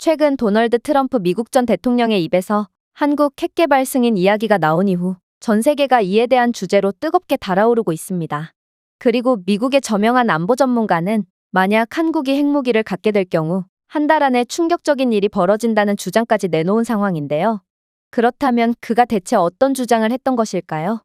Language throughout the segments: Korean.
최근 도널드 트럼프 미국 전 대통령의 입에서 한국 핵 개발 승인 이야기가 나온 이후 전 세계가 이에 대한 주제로 뜨겁게 달아오르고 있습니다. 그리고 미국의 저명한 안보 전문가는 만약 한국이 핵무기를 갖게 될 경우 한 달 안에 충격적인 일이 벌어진다는 주장까지 내놓은 상황인데요. 그렇다면 그가 대체 어떤 주장을 했던 것일까요?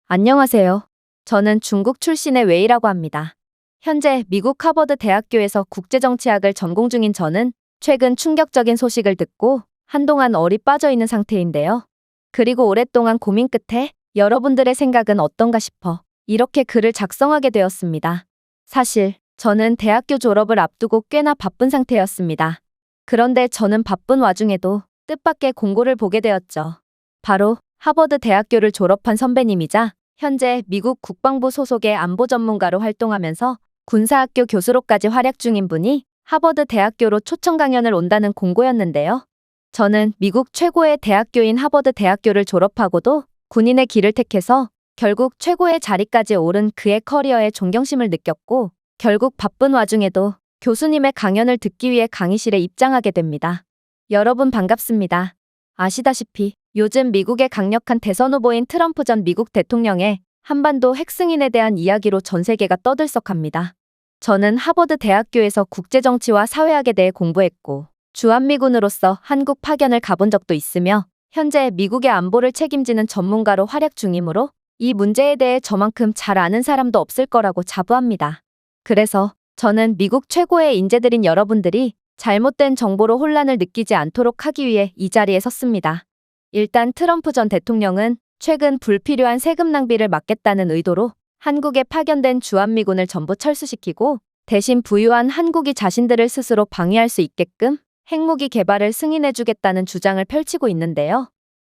안녕하세요. 저는 중국 출신의 웨이라고 합니다. 현재 미국 하버드 대학교에서 국제정치학을 전공 중인 저는 최근 충격적인 소식을 듣고 한동안 얼이 빠져 있는 상태인데요. 그리고 오랫동안 고민 끝에 여러분들의 생각은 어떤가 싶어 이렇게 글을 작성하게 되었습니다. 사실 저는 대학교 졸업을 앞두고 꽤나 바쁜 상태였습니다. 그런데 저는 바쁜 와중에도 뜻밖의 공고를 보게 되었죠. 바로 하버드 대학교를 졸업한 선배님이자 현재 미국 국방부 소속의 안보 전문가로 활동하면서 군사학교 교수로까지 활약 중인 분이 하버드 대학교로 초청 강연을 온다는 공고였는데요. 저는 미국 최고의 대학교인 하버드 대학교를 졸업하고도 군인의 길을 택해서 결국 최고의 자리까지 오른 그의 커리어에 존경심을 느꼈고 결국 바쁜 와중에도 교수님의 강연을 듣기 위해 강의실에 입장하게 됩니다. 여러분 반갑습니다. 아시다시피 요즘 미국의 강력한 대선 후보인 트럼프 전 미국 대통령의 한반도 핵 승인에 대한 이야기로 전 세계가 떠들썩합니다. 저는 하버드 대학교에서 국제정치와 사회학에 대해 공부했고 주한미군으로서 한국 파견을 가본 적도 있으며 현재 미국의 안보를 책임지는 전문가로 활약 중이므로 이 문제에 대해 저만큼 잘 아는 사람도 없을 거라고 자부합니다. 그래서 저는 미국 최고의 인재들인 여러분들이 잘못된 정보로 혼란을 느끼지 않도록 하기 위해 이 자리에 섰습니다. 일단 트럼프 전 대통령은 최근 불필요한 세금 낭비를 막겠다는 의도로 한국에 파견된 주한미군을 전부 철수시키고 대신 부유한 한국이 자신들을 스스로 방위할 수 있게끔 핵무기 개발을 승인해주겠다는 주장을 펼치고 있는데요.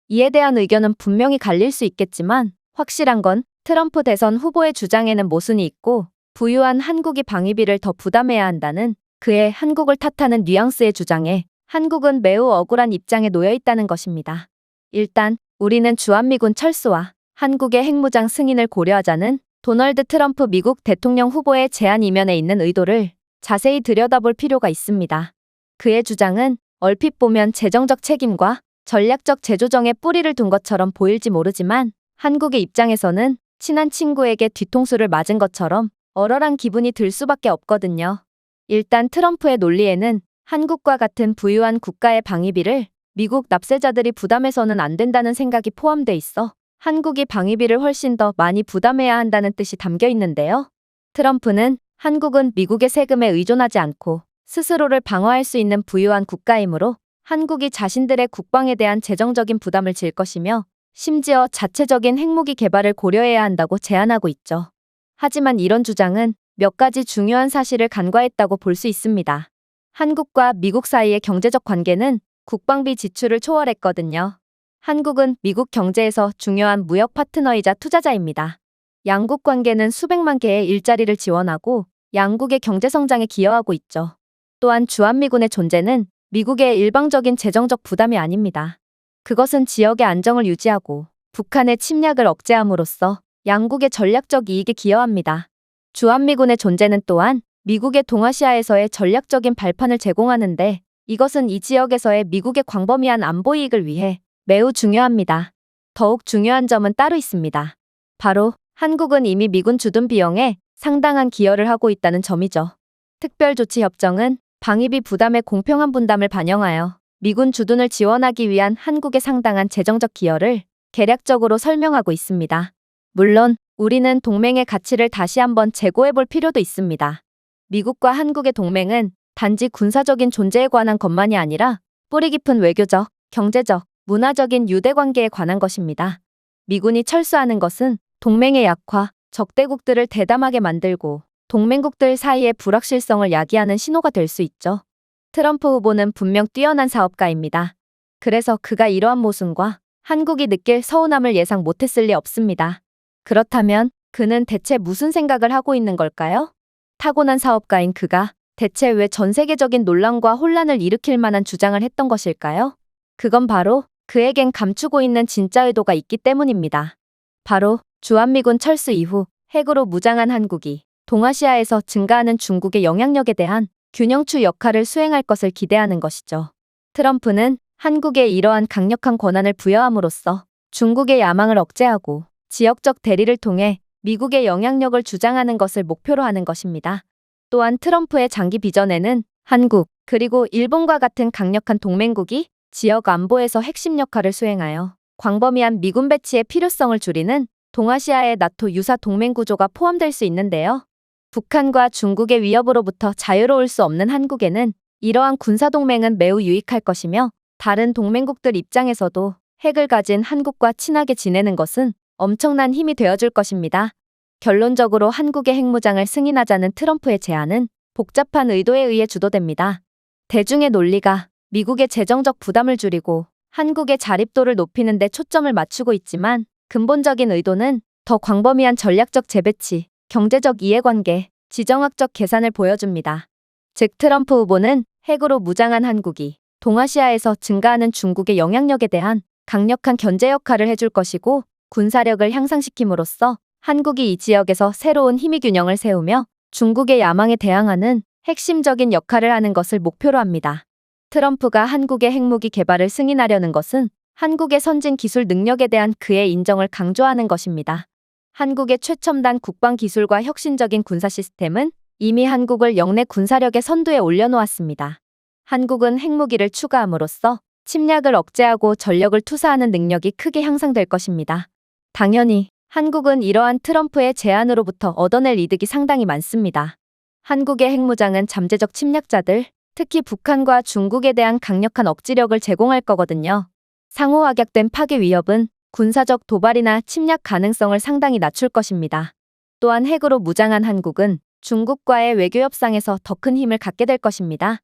이에 대한 의견은 분명히 갈릴 수 있겠지만 확실한 건 트럼프 대선 후보의 주장에는 모순이 있고 부유한 한국이 방위비를 더 부담해야 한다는 그의 한국을 탓하는 뉘앙스의 주장에 한국은 매우 억울한 입장에 놓여 있다는 것입니다. 일단 우리는 주한미군 철수와 한국의 핵무장 승인을 고려하자는 도널드 트럼프 미국 대통령 후보의 제안 이면에 있는 의도를 자세히 들여다볼 필요가 있습니다. 그의 주장은 얼핏 보면 재정적 책임과 전략적 재조정에 뿌리를 둔 것처럼 보일지 모르지만 한국의 입장에서는 친한 친구에게 뒤통수를 맞은 것처럼 얼얼한 기분이 들 수밖에 없거든요. 일단 트럼프의 논리에는 한국과 같은 부유한 국가의 방위비를 미국 납세자들이 부담해서는 안 된다는 생각이 포함돼 있어 한국이 방위비를 훨씬 더 많이 부담해야 한다는 뜻이 담겨 있는데요. 트럼프는 한국은 미국의 세금에 의존하지 않고 스스로를 방어할 수 있는 부유한 국가이므로 한국이 자신들의 국방에 대한 재정적인 부담을 질 것이며 심지어 자체적인 핵무기 개발을 고려해야 한다고 제안하고 있죠. 하지만 이런 주장은 몇 가지 중요한 사실을 간과했다고 볼 수 있습니다. 한국과 미국 사이의 경제적 관계는 국방비 지출을 초월했거든요. 한국은 미국 경제에서 중요한 무역 파트너이자 투자자입니다. 양국 관계는 수백만 개의 일자리를 지원하고 양국의 경제 성장에 기여하고 있죠. 또한 주한미군의 존재는 미국의 일방적인 재정적 부담이 아닙니다. 그것은 지역의 안정을 유지하고 북한의 침략을 억제함으로써 양국의 전략적 이익에 기여합니다. 주한미군의 존재는 또한 미국의 동아시아에서의 전략적인 발판을 제공하는데 이것은 이 지역에서의 미국의 광범위한 안보 이익을 위해 매우 중요합니다. 더욱 중요한 점은 따로 있습니다. 바로 한국은 이미 미군 주둔 비용에 상당한 기여를 하고 있다는 점이죠. 특별조치협정은 방위비 부담의 공평한 분담을 반영하여 미군 주둔을 지원하기 위한 한국의 상당한 재정적 기여를 개략적으로 설명하고 있습니다. 물론 우리는 동맹의 가치를 다시 한번 재고해 볼 필요도 있습니다. 미국과 한국의 동맹은 단지 군사적인 존재에 관한 것만이 아니라 뿌리 깊은 외교적, 경제적, 문화적인 유대관계에 관한 것입니다. 미군이 철수하는 것은 동맹의 약화, 적대국들을 대담하게 만들고 동맹국들 사이의 불확실성을 야기하는 신호가 될 수 있죠. 트럼프 후보는 분명 뛰어난 사업가입니다. 그래서 그가 이러한 모순과 한국이 느낄 서운함을 예상 못했을 리 없습니다. 그렇다면 그는 대체 무슨 생각을 하고 있는 걸까요? 타고난 사업가인 그가 대체 왜 전 세계적인 논란과 혼란을 일으킬 만한 주장을 했던 것일까요? 그건 바로 그에겐 감추고 있는 진짜 의도가 있기 때문입니다. 바로 주한미군 철수 이후 핵으로 무장한 한국이 동아시아에서 증가하는 중국의 영향력에 대한 균형추 역할을 수행할 것을 기대하는 것이죠. 트럼프는 한국에 이러한 강력한 권한을 부여함으로써 중국의 야망을 억제하고 지역적 대리를 통해 미국의 영향력을 주장하는 것을 목표로 하는 것입니다. 또한 트럼프의 장기 비전에는 한국, 그리고 일본과 같은 강력한 동맹국이 지역 안보에서 핵심 역할을 수행하여 광범위한 미군 배치의 필요성을 줄이는 동아시아의 나토 유사 동맹 구조가 포함될 수 있는데요. 북한과 중국의 위협으로부터 자유로울 수 없는 한국에는 이러한 군사동맹은 매우 유익할 것이며 다른 동맹국들 입장에서도 핵을 가진 한국과 친하게 지내는 것은 엄청난 힘이 되어줄 것입니다. 결론적으로 한국의 핵무장을 승인하자는 트럼프의 제안은 복잡한 의도에 의해 주도됩니다. 대중의 논리가 미국의 재정적 부담을 줄이고 한국의 자립도를 높이는 데 초점을 맞추고 있지만 근본적인 의도는 더 광범위한 전략적 재배치, 경제적 이해관계, 지정학적 계산을 보여줍니다. 즉 트럼프 후보는 핵으로 무장한 한국이 동아시아에서 증가하는 중국의 영향력에 대한 강력한 견제 역할을 해줄 것이고 군사력을 향상시킴으로써 한국이 이 지역에서 새로운 힘의 균형을 세우며 중국의 야망에 대항하는 핵심적인 역할을 하는 것을 목표로 합니다. 트럼프가 한국의 핵무기 개발을 승인하려는 것은 한국의 선진 기술 능력에 대한 그의 인정을 강조하는 것입니다. 한국의 최첨단 국방 기술과 혁신적인 군사 시스템은 이미 한국을 역내 군사력의 선두에 올려놓았습니다. 한국은 핵무기를 추가함으로써 침략을 억제하고 전력을 투사하는 능력이 크게 향상될 것입니다. 당연히 한국은 이러한 트럼프의 제안으로부터 얻어낼 이득이 상당히 많습니다. 한국의 핵무장은 잠재적 침략자들, 특히 북한과 중국에 대한 강력한 억지력을 제공할 거거든요. 상호 확약된 파괴 위협은 군사적 도발이나 침략 가능성을 상당히 낮출 것입니다. 또한 핵으로 무장한 한국은 중국과의 외교 협상에서 더 큰 힘을 갖게 될 것입니다.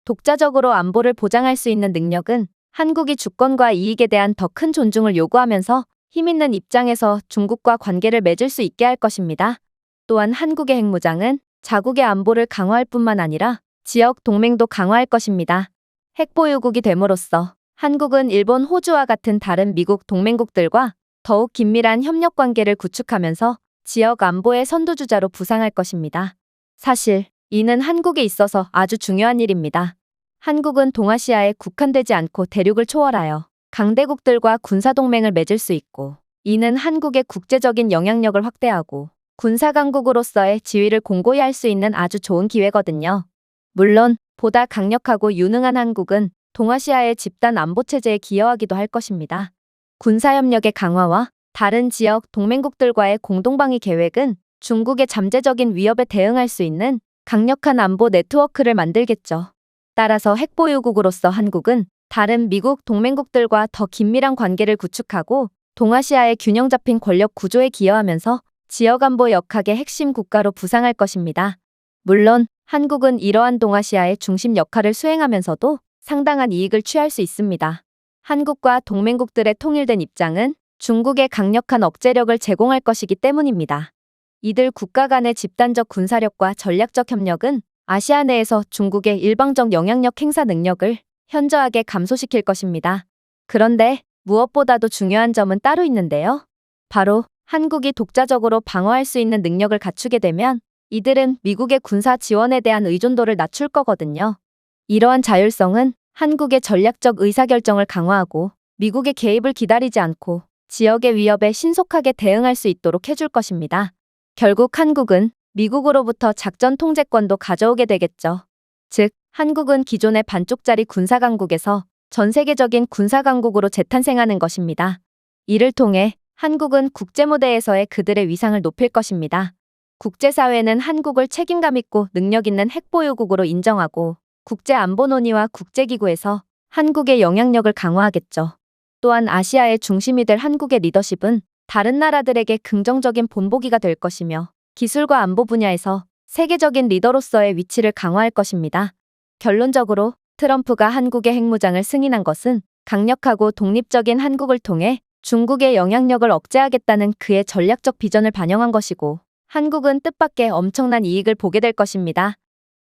독자적으로 안보를 보장할 수 있는 능력은 한국이 주권과 이익에 대한 더 큰 존중을 요구하면서 힘있는 입장에서 중국과 관계를 맺을 수 있게 할 것입니다. 또한 한국의 핵무장은 자국의 안보를 강화할 뿐만 아니라 지역 동맹도 강화할 것입니다. 핵보유국이 됨으로써 한국은 일본, 호주와 같은 다른 미국 동맹국들과 더욱 긴밀한 협력 관계를 구축하면서 지역 안보의 선두주자로 부상할 것입니다. 사실 이는 한국에 있어서 아주 중요한 일입니다. 한국은 동아시아에 국한되지 않고 대륙을 초월하여 강대국들과 군사동맹을 맺을 수 있고 이는 한국의 국제적인 영향력을 확대하고 군사강국으로서의 지위를 공고히 할 수 있는 아주 좋은 기회거든요. 물론 보다 강력하고 유능한 한국은 동아시아의 집단 안보체제에 기여하기도 할 것입니다. 군사협력의 강화와 다른 지역 동맹국들과의 공동방위 계획은 중국의 잠재적인 위협에 대응할 수 있는 강력한 안보 네트워크를 만들겠죠. 따라서 핵보유국으로서 한국은 다른 미국 동맹국들과 더 긴밀한 관계를 구축하고 동아시아의 균형 잡힌 권력 구조에 기여하면서 지역 안보 역학의 핵심 국가로 부상할 것입니다. 물론 한국은 이러한 동아시아의 중심 역할을 수행하면서도 상당한 이익을 취할 수 있습니다. 한국과 동맹국들의 통일된 입장은 중국의 강력한 억제력을 제공할 것이기 때문입니다. 이들 국가 간의 집단적 군사력과 전략적 협력은 아시아 내에서 중국의 일방적 영향력 행사 능력을 현저하게 감소시킬 것입니다. 그런데 무엇보다도 중요한 점은 따로 있는데요. 바로 한국이 독자적으로 방어할 수 있는 능력을 갖추게 되면 이들은 미국의 군사 지원에 대한 의존도를 낮출 거거든요. 이러한 자율성은 한국의 전략적 의사결정을 강화하고 미국의 개입을 기다리지 않고 지역의 위협에 신속하게 대응할 수 있도록 해줄 것입니다. 결국 한국은 미국으로부터 작전 통제권도 가져오게 되겠죠. 즉, 한국은 기존의 반쪽짜리 군사강국에서 전 세계적인 군사강국으로 재탄생하는 것입니다. 이를 통해 한국은 국제무대에서의 그들의 위상을 높일 것입니다. 국제사회는 한국을 책임감 있고 능력 있는 핵보유국으로 인정하고 국제안보 논의와 국제기구에서 한국의 영향력을 강화하겠죠. 또한 아시아의 중심이 될 한국의 리더십은 다른 나라들에게 긍정적인 본보기가 될 것이며 기술과 안보 분야에서 세계적인 리더로서의 위치를 강화할 것입니다. 결론적으로 트럼프가 한국의 핵무장을 승인한 것은 강력하고 독립적인 한국을 통해 중국의 영향력을 억제하겠다는 그의 전략적 비전을 반영한 것이고 한국은 뜻밖의 엄청난 이익을 보게 될 것입니다.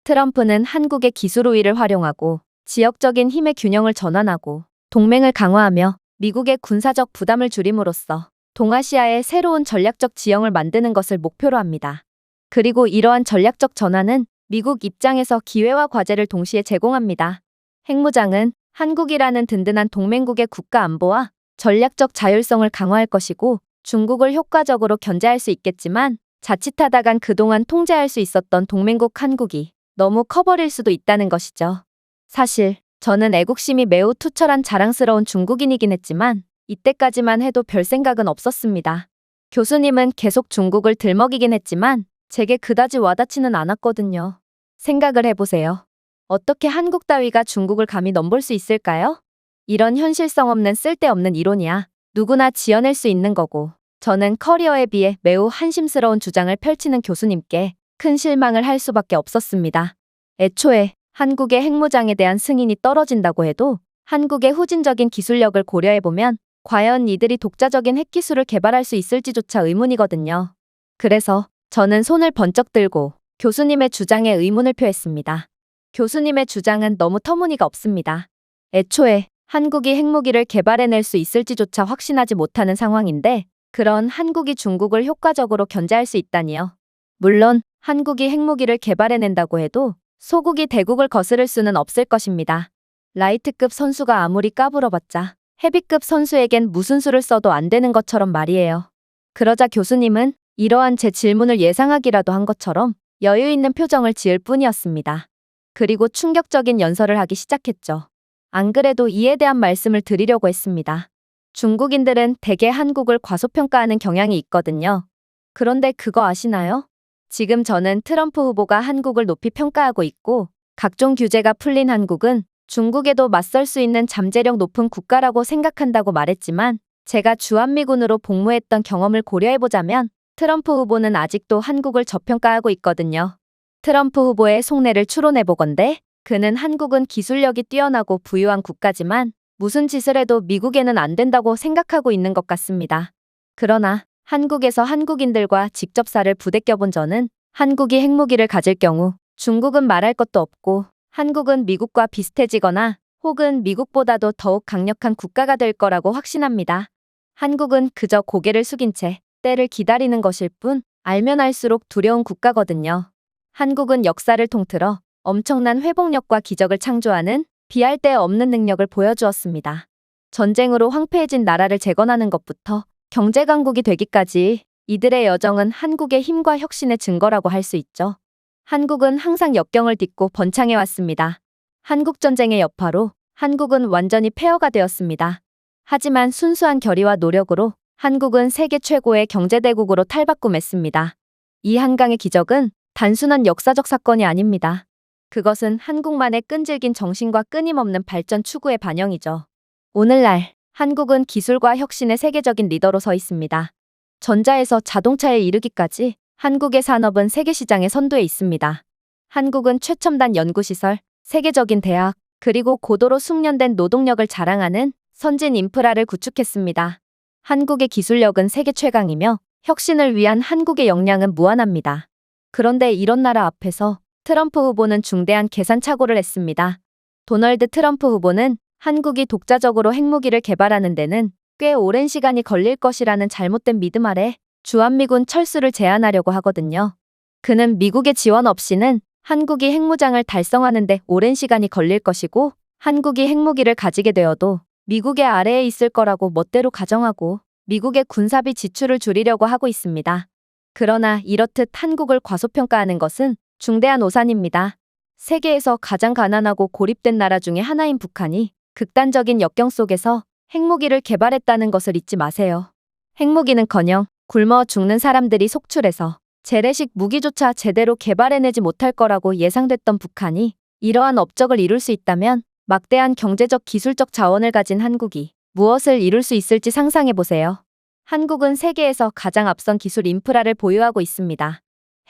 트럼프는 한국의 기술 우위를 활용하고 지역적인 힘의 균형을 전환하고 동맹을 강화하며 미국의 군사적 부담을 줄임으로써 동아시아의 새로운 전략적 지형을 만드는 것을 목표로 합니다. 그리고 이러한 전략적 전환은 미국 입장에서 기회와 과제를 동시에 제공합니다. 핵무장은 한국이라는 든든한 동맹국의 국가 안보와 전략적 자율성을 강화할 것이고 중국을 효과적으로 견제할 수 있겠지만 자칫하다간 그동안 통제할 수 있었던 동맹국 한국이 너무 커버릴 수도 있다는 것이죠. 사실 저는 애국심이 매우 투철한 자랑스러운 중국인이긴 했지만 이때까지만 해도 별 생각은 없었습니다. 교수님은 계속 중국을 들먹이긴 했지만 제게 그다지 와닿지는 않았거든요. 생각을 해보세요. 어떻게 한국 따위가 중국을 감히 넘볼 수 있을까요? 이런 현실성 없는 쓸데없는 이론이야 누구나 지어낼 수 있는 거고 저는 커리어에 비해 매우 한심스러운 주장을 펼치는 교수님께 큰 실망을 할 수밖에 없었습니다. 애초에 한국의 핵무장에 대한 승인이 떨어진다고 해도 한국의 후진적인 기술력을 고려해보면 과연 이들이 독자적인 핵기술을 개발할 수 있을지조차 의문이거든요. 그래서 저는 손을 번쩍 들고 교수님의 주장에 의문을 표했습니다. 교수님의 주장은 너무 터무니가 없습니다. 애초에 한국이 핵무기를 개발해낼 수 있을지조차 확신하지 못하는 상황인데 그런 한국이 중국을 효과적으로 견제할 수 있다니요. 물론 한국이 핵무기를 개발해낸다고 해도 소국이 대국을 거스를 수는 없을 것입니다. 라이트급 선수가 아무리 까불어봤자 헤비급 선수에겐 무슨 수를 써도 안 되는 것처럼 말이에요. 그러자 교수님은 이러한 제 질문을 예상하기라도 한 것처럼 여유 있는 표정을 지을 뿐이었습니다. 그리고 충격적인 연설을 하기 시작했죠. 안 그래도 이에 대한 말씀을 드리려고 했습니다. 중국인들은 대개 한국을 과소평가하는 경향이 있거든요. 그런데 그거 아시나요? 지금 저는 트럼프 후보가 한국을 높이 평가하고 있고 각종 규제가 풀린 한국은 중국에도 맞설 수 있는 잠재력 높은 국가라고 생각한다고 말했지만 제가 주한미군으로 복무했던 경험을 고려해보자면 트럼프 후보는 아직도 한국을 저평가하고 있거든요. 트럼프 후보의 속내를 추론해보건대 그는 한국은 기술력이 뛰어나고 부유한 국가지만 무슨 짓을 해도 미국에는 안 된다고 생각하고 있는 것 같습니다. 그러나 한국에서 한국인들과 직접 살을 부대껴본 저는 한국이 핵무기를 가질 경우 중국은 말할 것도 없고 한국은 미국과 비슷해지거나 혹은 미국보다도 더욱 강력한 국가가 될 거라고 확신합니다. 한국은 그저 고개를 숙인 채 때를 기다리는 것일 뿐 알면 알수록 두려운 국가거든요. 한국은 역사를 통틀어 엄청난 회복력과 기적을 창조하는 비할 데 없는 능력을 보여주었습니다. 전쟁으로 황폐해진 나라를 재건하는 것부터 경제 강국이 되기까지 이들의 여정은 한국의 힘과 혁신의 증거라고 할 수 있죠. 한국은 항상 역경을 딛고 번창해왔습니다. 한국전쟁의 여파로 한국은 완전히 폐허가 되었습니다. 하지만 순수한 결의와 노력으로 한국은 세계 최고의 경제대국으로 탈바꿈했습니다. 이 한강의 기적은 단순한 역사적 사건이 아닙니다. 그것은 한국만의 끈질긴 정신과 끊임없는 발전 추구의 반영이죠. 오늘날 한국은 기술과 혁신의 세계적인 리더로 서 있습니다. 전자에서 자동차에 이르기까지 한국의 산업은 세계 시장의 선두에 있습니다. 한국은 최첨단 연구시설, 세계적인 대학, 그리고 고도로 숙련된 노동력을 자랑하는 선진 인프라를 구축했습니다. 한국의 기술력은 세계 최강이며 혁신을 위한 한국의 역량은 무한합니다. 그런데 이런 나라 앞에서 트럼프 후보는 중대한 계산착오를 했습니다. 도널드 트럼프 후보는 한국이 독자적으로 핵무기를 개발하는 데는 꽤 오랜 시간이 걸릴 것이라는 잘못된 믿음 아래 주한미군 철수를 제안하려고 하거든요. 그는 미국의 지원 없이는 한국이 핵무장을 달성하는 데 오랜 시간이 걸릴 것이고 한국이 핵무기를 가지게 되어도 미국의 아래에 있을 거라고 멋대로 가정하고 미국의 군사비 지출을 줄이려고 하고 있습니다. 그러나 이렇듯 한국을 과소평가하는 것은 중대한 오산입니다. 세계에서 가장 가난하고 고립된 나라 중에 하나인 북한이 극단적인 역경 속에서 핵무기를 개발했다는 것을 잊지 마세요. 핵무기는커녕 굶어 죽는 사람들이 속출해서 재래식 무기조차 제대로 개발해내지 못할 거라고 예상됐던 북한이 이러한 업적을 이룰 수 있다면 막대한 경제적 기술적 자원을 가진 한국이 무엇을 이룰 수 있을지 상상해보세요. 한국은 세계에서 가장 앞선 기술 인프라를 보유하고 있습니다.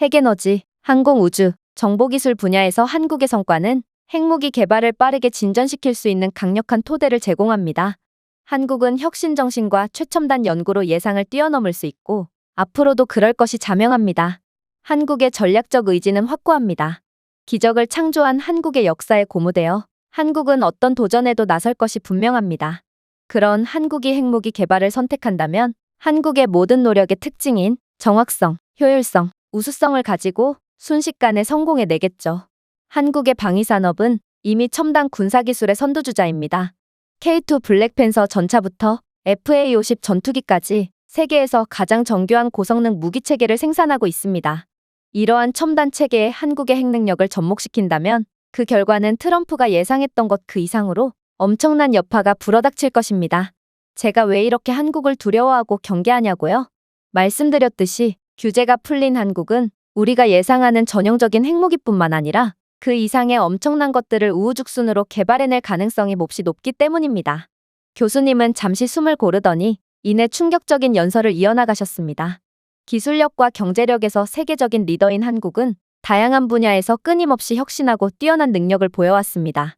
핵에너지, 항공우주, 정보기술 분야에서 한국의 성과는 핵무기 개발을 빠르게 진전시킬 수 있는 강력한 토대를 제공합니다. 한국은 혁신정신과 최첨단 연구로 예상을 뛰어넘을 수 있고 앞으로도 그럴 것이 자명합니다. 한국의 전략적 의지는 확고합니다. 기적을 창조한 한국의 역사에 고무되어 한국은 어떤 도전에도 나설 것이 분명합니다. 그런 한국이 핵무기 개발을 선택한다면 한국의 모든 노력의 특징인 정확성, 효율성, 우수성을 가지고 순식간에 성공해내겠죠. 한국의 방위산업은 이미 첨단 군사기술의 선두주자입니다. K2 블랙팬서 전차부터 FA-50 전투기까지 세계에서 가장 정교한 고성능 무기체계를 생산하고 있습니다. 이러한 첨단 체계에 한국의 핵능력을 접목시킨다면 그 결과는 트럼프가 예상했던 것 그 이상으로 엄청난 여파가 불어닥칠 것입니다. 제가 왜 이렇게 한국을 두려워하고 경계하냐고요? 말씀드렸듯이 규제가 풀린 한국은 우리가 예상하는 전형적인 핵무기뿐만 아니라 그 이상의 엄청난 것들을 우후죽순으로 개발해낼 가능성이 몹시 높기 때문입니다. 교수님은 잠시 숨을 고르더니 이내 충격적인 연설을 이어나가셨습니다. 기술력과 경제력에서 세계적인 리더인 한국은 다양한 분야에서 끊임없이 혁신하고 뛰어난 능력을 보여왔습니다.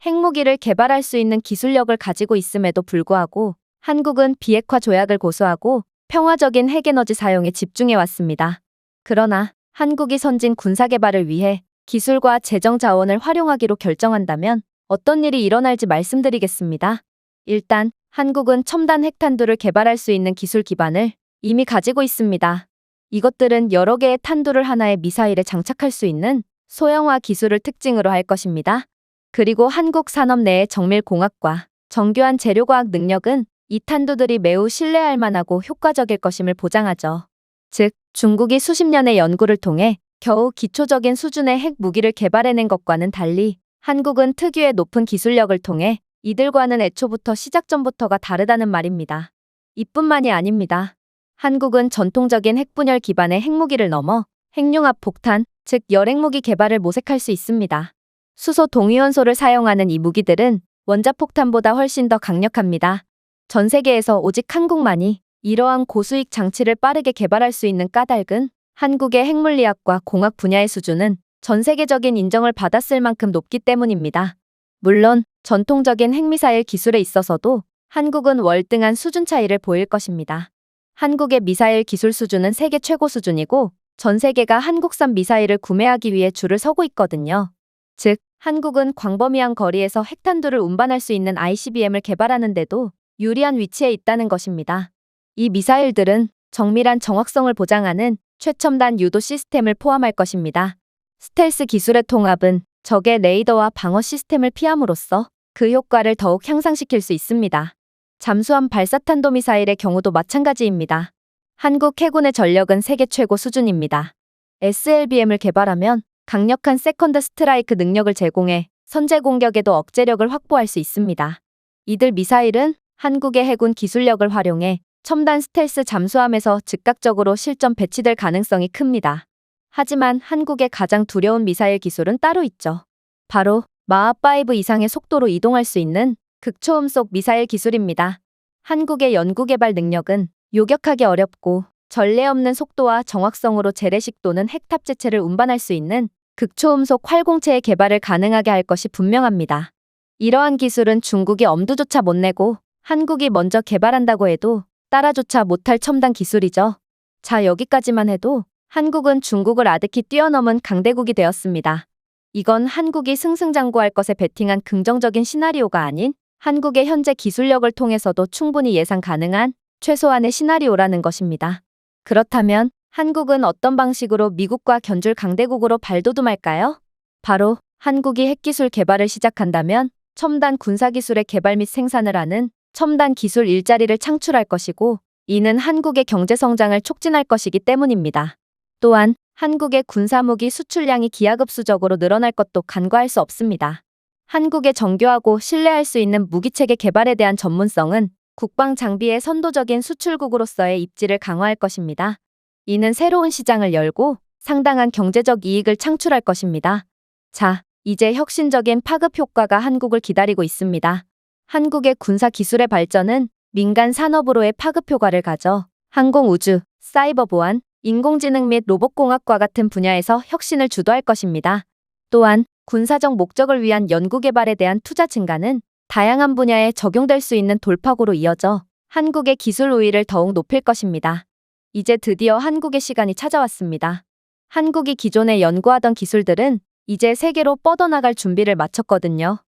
핵무기를 개발할 수 있는 기술력을 가지고 있음에도 불구하고 한국은 비핵화 조약을 고수하고 평화적인 핵에너지 사용에 집중해왔습니다. 그러나 한국이 선진 군사 개발을 위해 기술과 재정 자원을 활용하기로 결정한다면 어떤 일이 일어날지 말씀드리겠습니다. 일단 한국은 첨단 핵탄두를 개발할 수 있는 기술 기반을 이미 가지고 있습니다. 이것들은 여러 개의 탄두를 하나의 미사일에 장착할 수 있는 소형화 기술을 특징으로 할 것입니다. 그리고 한국 산업 내의 정밀공학과 정교한 재료과학 능력은 이 탄두들이 매우 신뢰할 만하고 효과적일 것임을 보장하죠. 즉, 중국이 수십 년의 연구를 통해 겨우 기초적인 수준의 핵 무기를 개발해낸 것과는 달리 한국은 특유의 높은 기술력을 통해 이들과는 애초부터 시작전부터가 다르다는 말입니다. 이뿐만이 아닙니다. 한국은 전통적인 핵분열 기반의 핵무기를 넘어 핵융합 폭탄, 즉 열핵무기 개발을 모색할 수 있습니다. 수소 동위원소를 사용하는 이 무기들은 원자폭탄보다 훨씬 더 강력합니다. 전 세계에서 오직 한국만이 이러한 고수익 장치를 빠르게 개발할 수 있는 까닭은 한국의 핵물리학과 공학 분야의 수준은 전 세계적인 인정을 받았을 만큼 높기 때문입니다. 물론 전통적인 핵미사일 기술에 있어서도 한국은 월등한 수준 차이를 보일 것입니다. 한국의 미사일 기술 수준은 세계 최고 수준이고 전 세계가 한국산 미사일을 구매하기 위해 줄을 서고 있거든요. 즉, 한국은 광범위한 거리에서 핵탄두를 운반할 수 있는 ICBM을 개발하는데도 유리한 위치에 있다는 것입니다. 이 미사일들은 정밀한 정확성을 보장하는 최첨단 유도 시스템을 포함할 것입니다. 스텔스 기술의 통합은 적의 레이더와 방어 시스템을 피함으로써 그 효과를 더욱 향상시킬 수 있습니다. 잠수함 발사탄도미사일의 경우도 마찬가지입니다. 한국 해군의 전력은 세계 최고 수준입니다. SLBM을 개발하면 강력한 세컨드 스트라이크 능력을 제공해 선제 공격에도 억제력을 확보할 수 있습니다. 이들 미사일은 한국의 해군 기술력을 활용해 첨단 스텔스 잠수함에서 즉각적으로 실전 배치될 가능성이 큽니다. 하지만 한국의 가장 두려운 미사일 기술은 따로 있죠. 바로 마하5 이상의 속도로 이동할 수 있는 극초음속 미사일 기술입니다. 한국의 연구개발 능력은 요격하기 어렵고 전례 없는 속도와 정확성으로 재래식 또는 핵탑재체를 운반할 수 있는 극초음속 활공체의 개발을 가능하게 할 것이 분명합니다. 이러한 기술은 중국이 엄두조차 못 내고 한국이 먼저 개발한다고 해도 따라조차 못할 첨단 기술이죠. 자, 여기까지만 해도 한국은 중국을 아득히 뛰어넘은 강대국이 되었습니다. 이건 한국이 승승장구할 것에 베팅한 긍정적인 시나리오가 아닌 한국의 현재 기술력을 통해서도 충분히 예상 가능한 최소한의 시나리오라는 것입니다. 그렇다면 한국은 어떤 방식으로 미국과 견줄 강대국으로 발돋움할까요? 바로 한국이 핵기술 개발을 시작한다면 첨단 군사기술의 개발 및 생산을 하는 첨단 기술 일자리를 창출할 것이고 이는 한국의 경제성장을 촉진할 것이기 때문입니다. 또한 한국의 군사무기 수출량이 기하급수적으로 늘어날 것도 간과할 수 없습니다. 한국의 정교하고 신뢰할 수 있는 무기체계 개발에 대한 전문성은 국방 장비의 선도적인 수출국으로서의 입지를 강화할 것입니다. 이는 새로운 시장을 열고 상당한 경제적 이익을 창출할 것입니다. 자, 이제 혁신적인 파급 효과가 한국을 기다리고 있습니다. 한국의 군사 기술의 발전은 민간 산업으로의 파급 효과를 가져 항공우주, 사이버 보안, 인공지능 및 로봇공학과 같은 분야에서 혁신을 주도할 것입니다. 또한 군사적 목적을 위한 연구개발에 대한 투자 증가는 다양한 분야에 적용될 수 있는 돌파구로 이어져 한국의 기술 우위를 더욱 높일 것입니다. 이제 드디어 한국의 시간이 찾아왔습니다. 한국이 기존에 연구하던 기술들은 이제 세계로 뻗어나갈 준비를 마쳤거든요.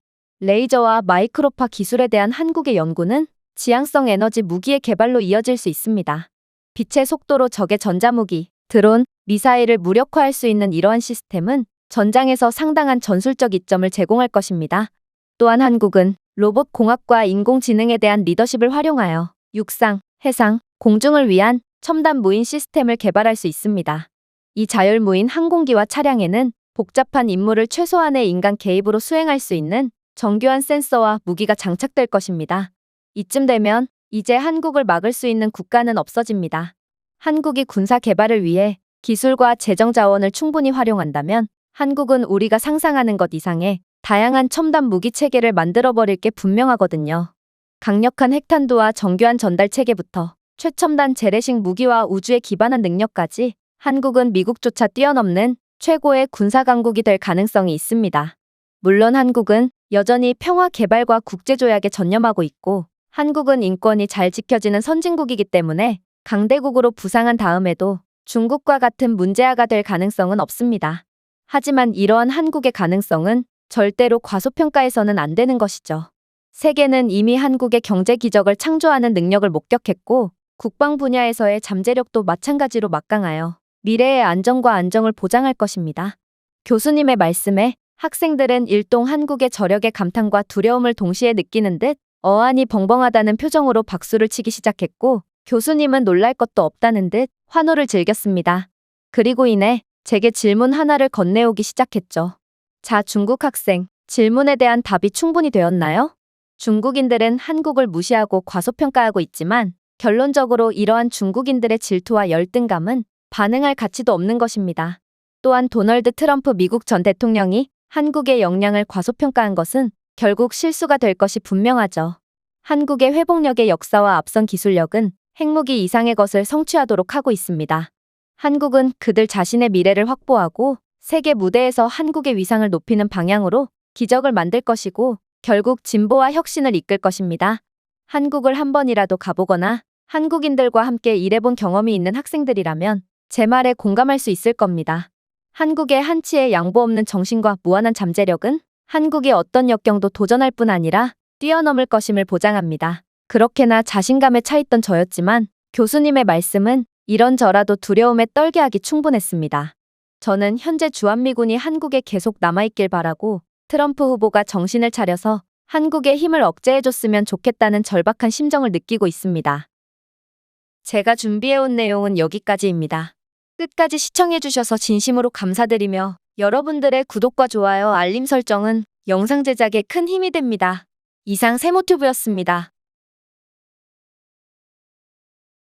레이저와 마이크로파 기술에 대한 한국의 연구는 지향성 에너지 무기의 개발로 이어질 수 있습니다. 빛의 속도로 적의 전자무기, 드론, 미사일을 무력화할 수 있는 이러한 시스템은 전장에서 상당한 전술적 이점을 제공할 것입니다. 또한 한국은 로봇 공학과 인공지능에 대한 리더십을 활용하여 육상, 해상, 공중을 위한 첨단 무인 시스템을 개발할 수 있습니다. 이 자율무인 항공기와 차량에는 복잡한 임무를 최소한의 인간 개입으로 수행할 수 있는 정교한 센서와 무기가 장착될 것입니다. 이쯤 되면 이제 한국을 막을 수 있는 국가는 없어집니다. 한국이 군사 개발을 위해 기술과 재정 자원을 충분히 활용한다면 한국은 우리가 상상하는 것 이상의 다양한 첨단 무기 체계를 만들어버릴 게 분명하거든요. 강력한 핵탄두와 정교한 전달 체계부터 최첨단 재래식 무기와 우주에 기반한 능력까지 한국은 미국조차 뛰어넘는 최고의 군사 강국이 될 가능성이 있습니다. 물론 한국은 여전히 평화 개발과 국제조약에 전념하고 있고 한국은 인권이 잘 지켜지는 선진국이기 때문에 강대국으로 부상한 다음에도 중국과 같은 문제아가 될 가능성은 없습니다. 하지만 이러한 한국의 가능성은 절대로 과소평가해서는 안 되는 것이죠. 세계는 이미 한국의 경제 기적을 창조하는 능력을 목격했고 국방 분야에서의 잠재력도 마찬가지로 막강하여 미래의 안전과 안정을 보장할 것입니다. 교수님의 말씀에 학생들은 일동 한국의 저력에 감탄과 두려움을 동시에 느끼는 듯 어안이 벙벙하다는 표정으로 박수를 치기 시작했고 교수님은 놀랄 것도 없다는 듯 환호를 즐겼습니다. 그리고 이내 제게 질문 하나를 건네오기 시작했죠. 자, 중국 학생, 질문에 대한 답이 충분히 되었나요? 중국인들은 한국을 무시하고 과소평가하고 있지만 결론적으로 이러한 중국인들의 질투와 열등감은 반응할 가치도 없는 것입니다. 또한 도널드 트럼프 미국 전 대통령이 한국의 역량을 과소평가한 것은 결국 실수가 될 것이 분명하죠. 한국의 회복력의 역사와 앞선 기술력은 핵무기 이상의 것을 성취하도록 하고 있습니다. 한국은 그들 자신의 미래를 확보하고 세계 무대에서 한국의 위상을 높이는 방향으로 기적을 만들 것이고 결국 진보와 혁신을 이끌 것입니다. 한국을 한 번이라도 가보거나 한국인들과 함께 일해본 경험이 있는 학생들이라면 제 말에 공감할 수 있을 겁니다. 한국의 한치의 양보 없는 정신과 무한한 잠재력은 한국이 어떤 역경도 도전할 뿐 아니라 뛰어넘을 것임을 보장합니다. 그렇게나 자신감에 차있던 저였지만 교수님의 말씀은 이런저라도 두려움에 떨게 하기 충분했습니다. 저는 현재 주한미군이 한국에 계속 남아있길 바라고 트럼프 후보가 정신을 차려서 한국의 힘을 억제해줬으면 좋겠다는 절박한 심정을 느끼고 있습니다. 제가 준비해온 내용은 여기까지입니다. 끝까지 시청해주셔서 진심으로 감사드리며 여러분들의 구독과 좋아요, 알림 설정은 영상 제작에 큰 힘이 됩니다. 이상 세모튜브였습니다.